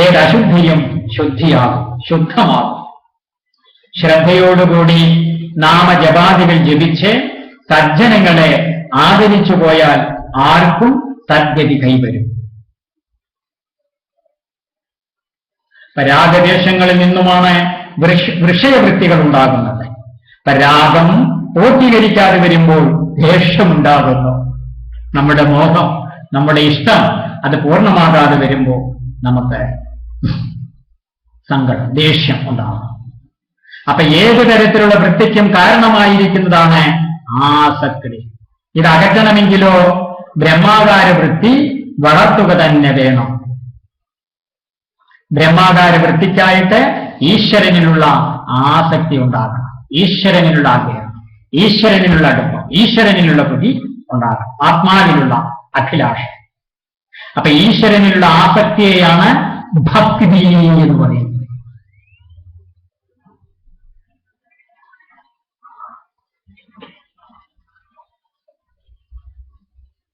ഏതശുദ്ധിയും ശുദ്ധമാകും. ശ്രദ്ധയോടുകൂടി നാമജപാദികൾ ജപിച്ച് സജ്ജനങ്ങളെ ആദരിച്ചു പോയാൽ ആർക്കും സദ്ഗതി കൈവരും. രാഗദേശങ്ങളിൽ നിന്നുമാണ് വിഷയവൃത്തികൾ ഉണ്ടാകുന്നത്. രാഗം പൂർത്തീകരിക്കാതെ വരുമ്പോൾ ദേഷ്യമുണ്ടാകുന്നു. നമ്മുടെ മോഹം, നമ്മുടെ ഇഷ്ടം അത് പൂർണ്ണമാകാതെ വരുമ്പോൾ നമുക്ക് സങ്കടം, ദേഷ്യം ഉണ്ടാകും. അപ്പൊ ഏതു തരത്തിലുള്ള വൃത്തിക്കും കാരണമായിരിക്കുന്നതാണ് ആസക്തി. ഇത് അകറ്റണമെങ്കിലോ ബ്രഹ്മാകാര വൃത്തി വളർത്തുക തന്നെ വേണം. ബ്രഹ്മാകാര വൃത്തിക്കായിട്ട് ഈശ്വരനിലുള്ള ആസക്തി ഉണ്ടാകണം, ഈശ്വരനിലുള്ള ആഗ്രഹം, ഈശ്വരനിലുള്ള അടുപ്പം, ഈശ്വരനിലുള്ള ബുദ്ധി ഉണ്ടാകണം, ആത്മാവിലുള്ള അഭിലാഷം. അപ്പൊ ഈശ്വരനിലുള്ള ആസക്തിയെയാണ് ഭക്തി എന്ന് പറയുന്നത്.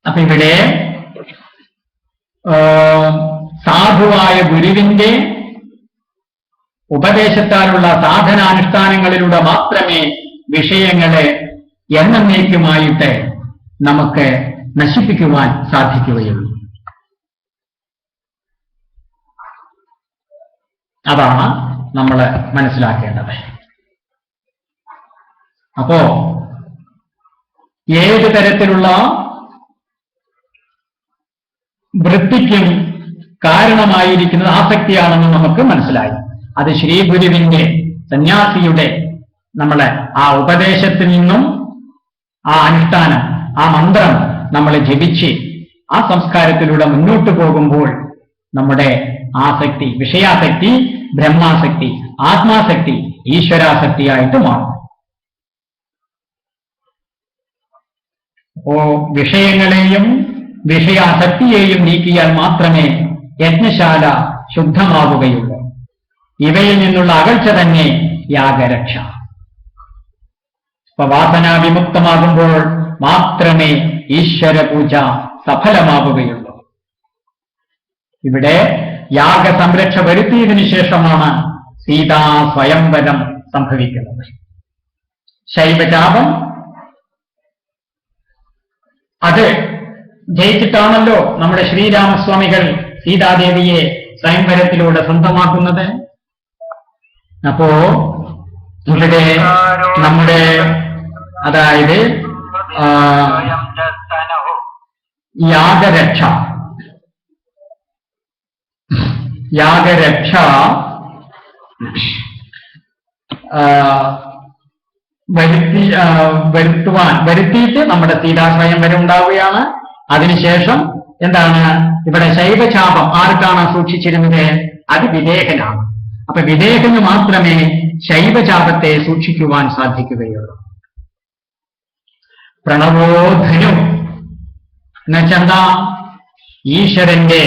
അപ്പൊ ഇവിടെ സാധുവായ ഗുരുവിന്റെ ഉപദേശത്താലുള്ള സാധനാനുഷ്ഠാനങ്ങളിലൂടെ മാത്രമേ വിഷയങ്ങളെ എന്നേക്കുമായിട്ട് നമുക്ക് നശിപ്പിക്കുവാൻ സാധിക്കുകയുള്ളൂ. അതാണ് നമ്മൾ മനസ്സിലാക്കേണ്ടത്. അപ്പോ ഏത് തരത്തിലുള്ള വൃത്തിക്കും കാരണമായിരിക്കുന്നത് ആസക്തിയാണെന്ന് നമുക്ക് മനസ്സിലായി. അത് ശ്രീഗുരുവിന്റെ സന്യാസിയുടെ നമ്മളെ ആ ഉപദേശത്തിൽ നിന്നും ആ അനുഷ്ഠാനം, ആ മന്ത്രം നമ്മൾ ജപിച്ച് ആ സംസ്കാരത്തിലൂടെ മുന്നോട്ട് പോകുമ്പോൾ നമ്മുടെ ആസക്തി, വിഷയാസക്തി ബ്രഹ്മാസക്തി, ആത്മാസക്തി ഈശ്വരാസക്തിയായിട്ട് മാറും. അപ്പോ വിഷയങ്ങളെയും വിഷയാസക്തിയെയും നീക്കിയാൽ മാത്രമേ യജ്ഞശാല ശുദ്ധമാവുകയുള്ളൂ. ഇവയിൽ നിന്നുള്ള അകൽച്ച തന്നെ യാഗരക്ഷ. വാസനാ വിമുക്തമാകുമ്പോൾ മാത്രമേ ഈശ്വര പൂജ സഫലമാവുകയുള്ളൂ. ഇവിടെ യാഗസംരക്ഷ വരുത്തിയതിനു ശേഷമാണ് സീതാ സ്വയംവരം സംഭവിക്കുന്നത്. ശൈവചാപം അത് ജയിച്ചിട്ടാണല്ലോ നമ്മുടെ ശ്രീരാമസ്വാമികൾ സീതാദേവിയെ സ്വയംവരത്തിലൂടെ സ്വന്തമാക്കുന്നത്. അപ്പോ ഇവിടെ നമ്മുടെ അതായത് യാഗരക്ഷ വരുത്തിയിട്ട് നമ്മുടെ സീതാസ്വയംവരം ഉണ്ടാവുകയാണ്. അതിനുശേഷം എന്താണ് ഇവിടെ ശൈവചാപം ആർക്കാണ് സൂക്ഷിച്ചിരുന്നത്? അത് വിദേഹനാണ്. അപ്പൊ വിദേഹന് മാത്രമേ ശൈവചാപത്തെ സൂക്ഷിക്കുവാൻ സാധിക്കുകയുള്ളൂ. പ്രണവോധനു എന്നുവെച്ചെന്താ? ഈശ്വരന്റെ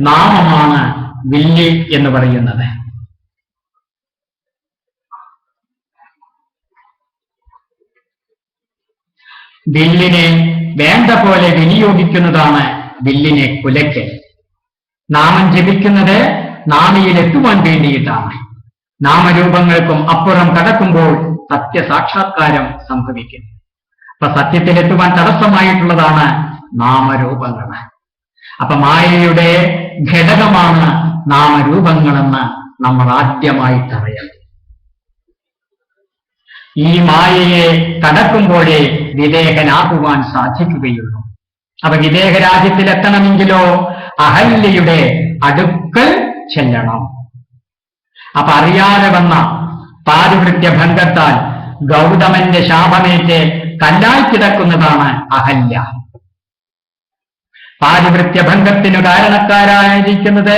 നാമമാണ് വില്ല് എന്ന് പറയുന്നത്. വില്ലിനെ വേണ്ട പോലെ വിനിയോഗിക്കുന്നതാണ് വില്ലിനെ കുലയ്ക്കൽ. നാമം ജപിക്കുന്നത് നാമിയിലെത്തുവാൻ വേണ്ടിയിട്ടാണ്. നാമരൂപങ്ങൾക്കും അപ്പുറം കടക്കുമ്പോൾ സത്യസാക്ഷാത്കാരം സംഭവിക്കും. അപ്പൊ സത്യത്തിലെത്തുവാൻ തടസ്സമായിട്ടുള്ളതാണ് നാമരൂപങ്ങൾ. അപ്പൊ മായയുടെ ഘടകമാണ് നാമരൂപങ്ങളെന്ന് നമ്മൾ ആദ്യമായിട്ടറിയണം. ഈ മായയെ കടക്കുമ്പോഴേ വിദേഹനാകുവാൻ സാധിക്കുകയുള്ളൂ. അപ്പൊ വിദേഹരാജ്യത്തിലെത്തണമെങ്കിലോ അഹല്യയുടെ അടുക്കൽ ചെല്ലണം. അപ്പൊ അറിയാതെ വന്ന പാതിവൃത്യഭംഗത്താൽ ഗൗതമന്റെ ശാപമേറ്റ് കല്ലായി കിടക്കുന്നതാണ് അഹല്യ. പാതിവൃത്യഭംഗത്തിനു കാരണക്കാരായിരിക്കുന്നത്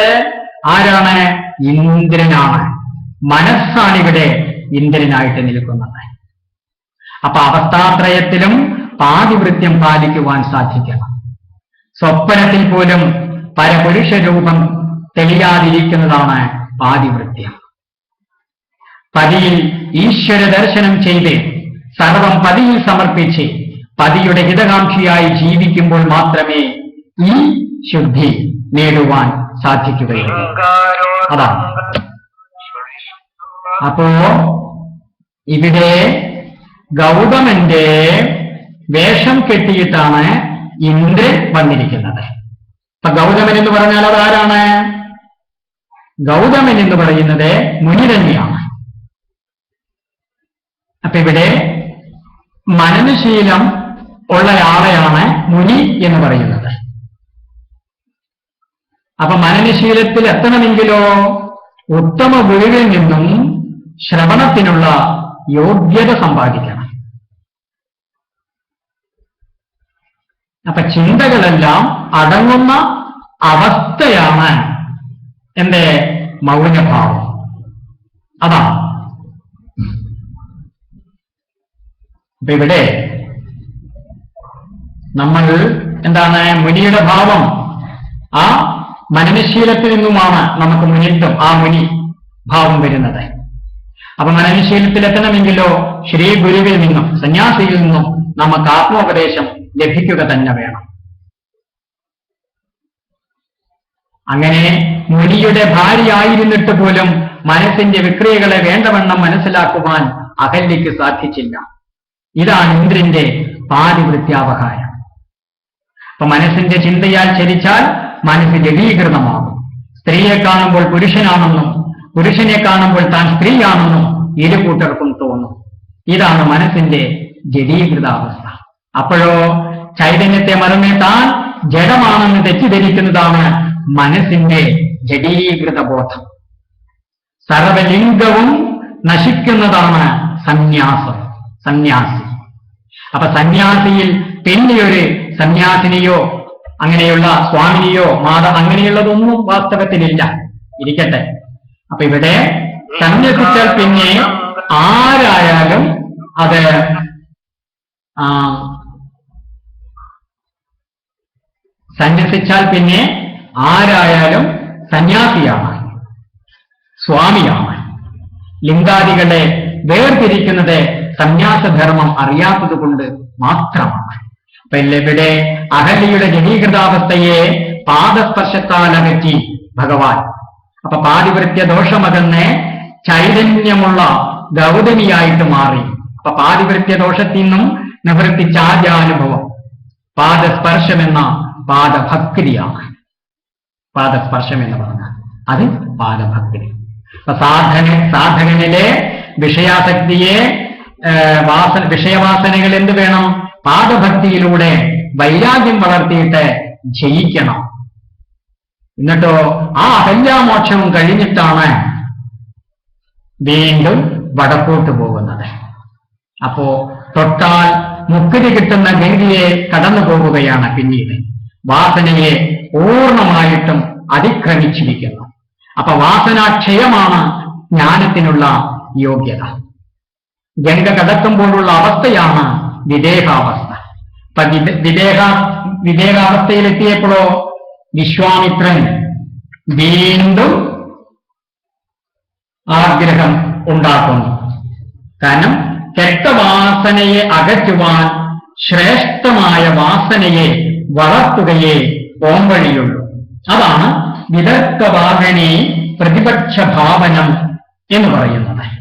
ആരാണ്? ഇന്ദ്രനാണ്. മനസ്സാണിവിടെ ഇന്ദ്രനായിട്ട് നിൽക്കുന്നത്. അപ്പൊ അവസ്ഥാത്രയത്തിലും പാതിവൃത്യം പാലിക്കുവാൻ സാധിക്കണം. സ്വപ്നത്തിൽ പോലും പരപുരുഷ രൂപം തെളിയാതിരിക്കുന്നതാണ് പാതിവൃത്യം. പതിയിൽ ഈശ്വര ദർശനം ചെയ്ത് സർവം പതിയിൽ സമർപ്പിച്ച് പതിയുടെ ഹിതകാംക്ഷിയായി ജീവിക്കുമ്പോൾ മാത്രമേ ഈ ശുദ്ധി നേടുവാൻ സാധിക്കുകയുള്ളൂ. അതാണ്. അപ്പോ ഇവിടെ ഗൗതമന്റെ വേഷം കെട്ടിയിട്ടാണ് ഇന്ദ്രൻ വന്നിരിക്കുന്നത്. അപ്പൊ ഗൗതമൻ എന്ന് പറഞ്ഞാൽ അതാരാണ്? ഗൗതമൻ എന്ന് പറയുന്നത് മുനി തന്നെയാണ്. അപ്പൊ ഇവിടെ മനനശീലം ഉള്ളയാളെയാണ് മുനി എന്ന് പറയുന്നത്. അപ്പൊ മനനശീലത്തിൽ എത്തണമെങ്കിലോ ഉത്തമ ഗുരുവിൽ നിന്നും ശ്രവണത്തിനുള്ള യോഗ്യത സമ്പാദിക്കണം. അപ്പൊ ചിന്തകളെല്ലാം അടങ്ങുന്ന അവസ്ഥയാണ് എന്റെ മൗനഭാവം. അതാണ്. അപ്പൊ ഇവിടെ നമ്മൾ എന്താണ് മുനിയുടെ ഭാവം? ആ മനനശീലത്തിൽ നിന്നുമാണ് നമുക്ക് മുനിത്വം, ആ മുനി ഭാവം വരുന്നത്. അപ്പൊ മനനശീലത്തിൽ എത്തണമെങ്കിലോ ശ്രീ ഗുരുവിൽ നിന്നും സന്യാസിയിൽ നിന്നും നമുക്ക് ആത്മോപദേശം ലഭിക്കുക തന്നെ വേണം. അങ്ങനെ മുനിയുടെ ഭാര്യയായിരുന്നിട്ട് പോലും മനസ്സിന്റെ വിക്രിയകളെ വേണ്ടവണ്ണം മനസ്സിലാക്കുവാൻ അഹല്യയ്ക്ക് സാധിച്ചില്ല. ഇതാണ് ഇന്ദ്രന്റെ പാതിവൃത്യാപഹാരം. അപ്പൊ മനസ്സിന്റെ ചിന്തയാൽ ചരിച്ചാൽ മനസ്സ് ജഡീകൃതമാകും. സ്ത്രീയെ കാണുമ്പോൾ പുരുഷനാണെന്നും പുരുഷനെ കാണുമ്പോൾ താൻ സ്ത്രീയാണെന്നും ഇരു കൂട്ടർക്കും തോന്നും. ഇതാണ് മനസ്സിന്റെ ജഡീകൃതാവസ്ഥ. അപ്പോഴോ ചൈതന്യത്തെ മറന്ന് താൻ ജഡമാണെന്ന് തെറ്റിദ്ധരിക്കുന്നതാണ് മനസ്സിന്റെ ജഡീകൃത ബോധം. സർവലിംഗവും നശിക്കുന്നതാണ് സന്യാസം, സന്യാസി. അപ്പൊ സന്യാസിയിൽ പിന്നെയൊരു സന്യാസിനിയോ അങ്ങനെയുള്ള സ്വാമിനിയോ അങ്ങനെയുള്ളതൊന്നും വാസ്തവത്തിലില്ല. ഇരിക്കട്ടെ. അപ്പൊ ഇവിടെ സന്യസിച്ചാൽ പിന്നെ ആരായാലും അത് സന്യസിച്ചാൽ പിന്നെ ആരായാലും സന്യാസിയാണ്, സ്വാമിയാണ്. ലിംഗാദികളെ വേർതിരിക്കുന്നത് സന്യാസധർമ്മം അറിയാത്തത് കൊണ്ട് മാത്രമാണ്. അപ്പൊ ഇവിടെ അഹല്യയുടെ ജനീകൃതാവസ്ഥയെ പാദസ്പർശത്താൽ അകറ്റി ഭഗവാൻ. അപ്പൊ പാതിവൃത്യ ദോഷമകന്ന് ചൈതന്യമുള്ള ഗൗതമിയായിട്ട് മാറി. അപ്പൊ പാതിവൃത്യ ദോഷത്തിൽ നിന്നും നിവൃത്തിച്ച ആദ്യാനുഭവം പാദസ്പർശമെന്ന പാദഭക്തിയാണ്. പാദസ്പർശം എന്ന് പറഞ്ഞാൽ അത് പാദഭക്തി. അപ്പൊ സാധകനിലെ വിഷയാസക്തിയെ വിഷയവാസനകൾ എന്ത് വേണം? പാദഭക്തിയിലൂടെ വൈരാഗ്യം വളർത്തിയിട്ട് ജയിക്കണം. എന്നിട്ടോ ആ അഹല്യാമോക്ഷവും കഴിഞ്ഞിട്ടാണ് വീണ്ടും വടക്കോട്ട് പോകുന്നത്. അപ്പോ തൊട്ടാൽ മുക്തി കിട്ടുന്ന ഗംഗയെ കടന്നു പോകുകയാണ്. പിന്നീട് വാസനയെ പൂർണ്ണമായിട്ടും അതിക്രമിച്ചിരിക്കുന്നു. അപ്പൊ വാസനാക്ഷയമാണ് ജ്ഞാനത്തിനുള്ള യോഗ്യത. ഗംഗ കടക്കുമ്പോഴുള്ള അവസ്ഥയാണ് വിദേഹാവസ്ഥ. അപ്പൊ വിദേഹാവസ്ഥയിലെത്തിയപ്പോഴോ വിശ്വാമിത്രൻ വീണ്ടും ആഗ്രഹം ഉണ്ടാക്കുന്നു. കാരണം കെട്ടവാസനയെ അകറ്റുവാൻ ശ്രേഷ്ഠമായ വാസനയെ വളർത്തുകയേ പോംവഴിയുള്ളൂ. അതാണ് വിതർക്കവാഹിനി പ്രതിപക്ഷ ഭാവനം എന്ന് പറയുന്നത്.